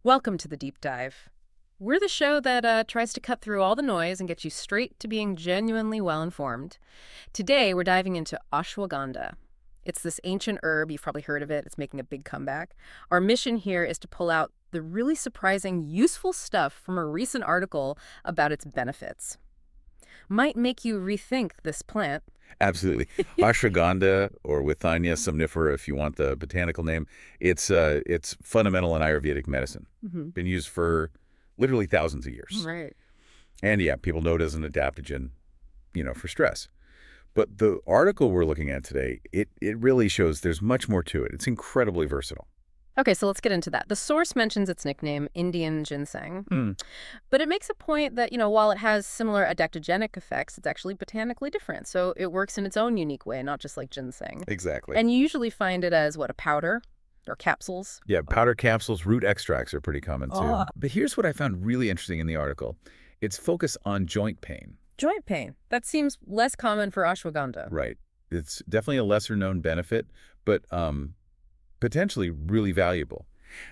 Welcome to the Deep Dive. We're the show that tries to cut through all the noise and get you straight to being genuinely well-informed. Today, we're diving into ashwagandha. It's this ancient herb, you've probably heard of it, it's making a big comeback. Our mission here is to pull out the really surprising, useful stuff from a recent article about its benefits. Might make you rethink this plant. Absolutely. Ashwagandha, or Withania somnifera, if you want the botanical name, it's fundamental in Ayurvedic medicine. Been used for literally thousands of years. Right. And yeah, people know it as an adaptogen, for stress. But the article we're looking at today, it really shows there's much more to it. It's incredibly versatile. Okay, so let's get into that. The source mentions its nickname, Indian ginseng. Hmm. But it makes a point that, while it has similar adaptogenic effects, it's actually botanically different. So it works in its own unique way, not just like ginseng. Exactly. And you usually find it as, a powder or capsules? Yeah, powder capsules, root extracts are pretty common too. Oh. But here's what I found really interesting in the article. It's focused on joint pain. Joint pain. That seems less common for ashwagandha. Right. It's definitely a lesser known benefit, but potentially really valuable.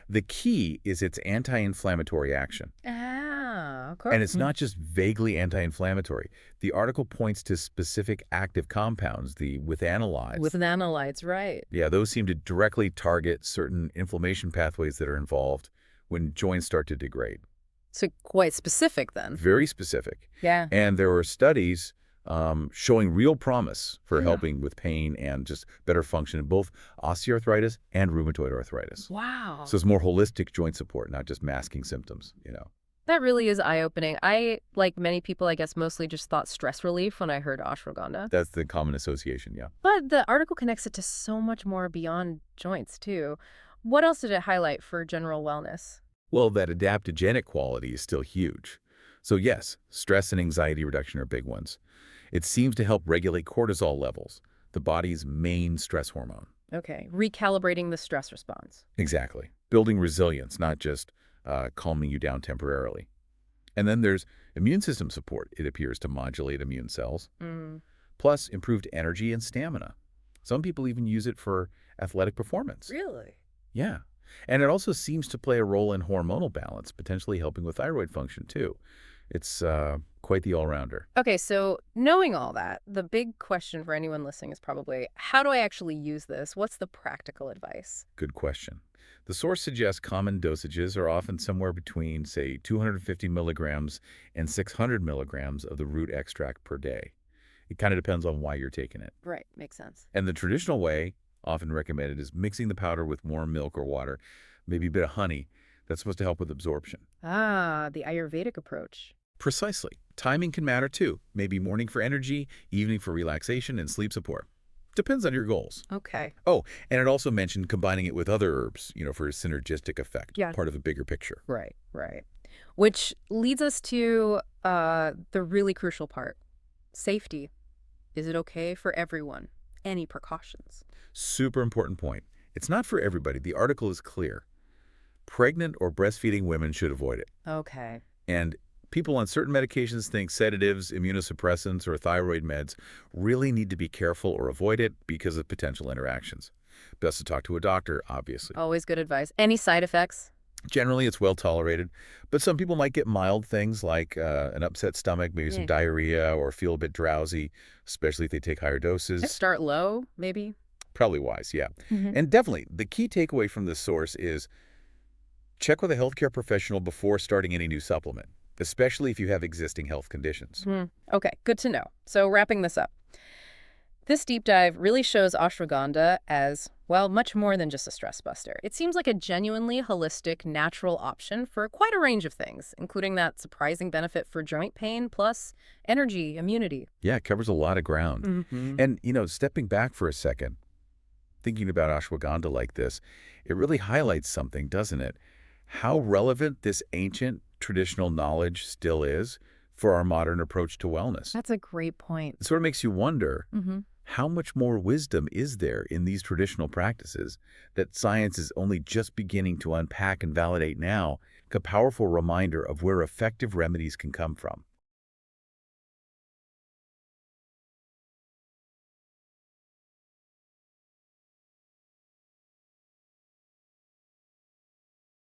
The key is its anti-inflammatory action. Ah, okay. And it's not just vaguely anti-inflammatory. The article points to specific active compounds, the withanolides. Withanolides, right. Yeah, those seem to directly target certain inflammation pathways that are involved when joints start to degrade. So quite specific then. Very specific. Yeah. And there were studies showing real promise for Yeah. helping with pain and just better function in both osteoarthritis and rheumatoid arthritis. Wow. So it's more holistic joint support, not just masking symptoms. That really is eye-opening. I, like many people, I guess, mostly just thought stress relief when I heard ashwagandha. That's the common association, yeah. But the article connects it to so much more beyond joints, too. What else did it highlight for general wellness? Well, that adaptogenic quality is still huge. So yes, stress and anxiety reduction are big ones. It seems to help regulate cortisol levels, the body's main stress hormone. Okay, recalibrating the stress response. Exactly. Building resilience, not just calming you down temporarily. And then there's immune system support. It appears to modulate immune cells. Mm. Plus improved energy and stamina. Some people even use it for athletic performance. Really? Yeah. And it also seems to play a role in hormonal balance, potentially helping with thyroid function too. It's quite the all-rounder. Okay, so knowing all that, the big question for anyone listening is probably, how do I actually use this? What's the practical advice? Good question. The source suggests common dosages are often somewhere between, say, 250 milligrams and 600 milligrams of the root extract per day. It kind of depends on why you're taking it. Right, makes sense. And the traditional way, often recommended, is mixing the powder with warm milk or water, maybe a bit of honey. That's supposed to help with absorption. Ah, the Ayurvedic approach. Precisely. Timing can matter too. Maybe morning for energy, evening for relaxation and sleep support. Depends on your goals. Okay. Oh, and it also mentioned combining it with other herbs, for a synergistic effect, Yeah. part of a bigger picture. Right, right. Which leads us to the really crucial part. Safety. Is it okay for everyone? Any precautions? Super important point. It's not for everybody. The article is clear. Pregnant or breastfeeding women should avoid it. Okay. And people on certain medications, think sedatives, immunosuppressants, or thyroid meds, really need to be careful or avoid it because of potential interactions. Best to talk to a doctor, obviously. Always good advice. Any side effects? Generally, it's well tolerated, but some people might get mild things like an upset stomach, maybe some Yeah. diarrhea, or feel a bit drowsy, especially if they take higher doses. Start low, maybe? Probably wise, yeah. Mhm. And definitely, the key takeaway from this source is check with a healthcare professional before starting any new supplement, especially if you have existing health conditions. Okay, good to know. So wrapping this up. This deep dive really shows ashwagandha as, much more than just a stress buster. It seems like a genuinely holistic, natural option for quite a range of things, including that surprising benefit for joint pain, plus energy, immunity. Yeah, it covers a lot of ground. Mm-hmm. And, stepping back for a second, thinking about ashwagandha like this, it really highlights something, doesn't it? How relevant this ancient traditional knowledge still is for our modern approach to wellness. That's a great point. It sort of makes you wonder, Mm-hmm. how much more wisdom is there in these traditional practices that science is only just beginning to unpack and validate now? A powerful reminder of where effective remedies can come from.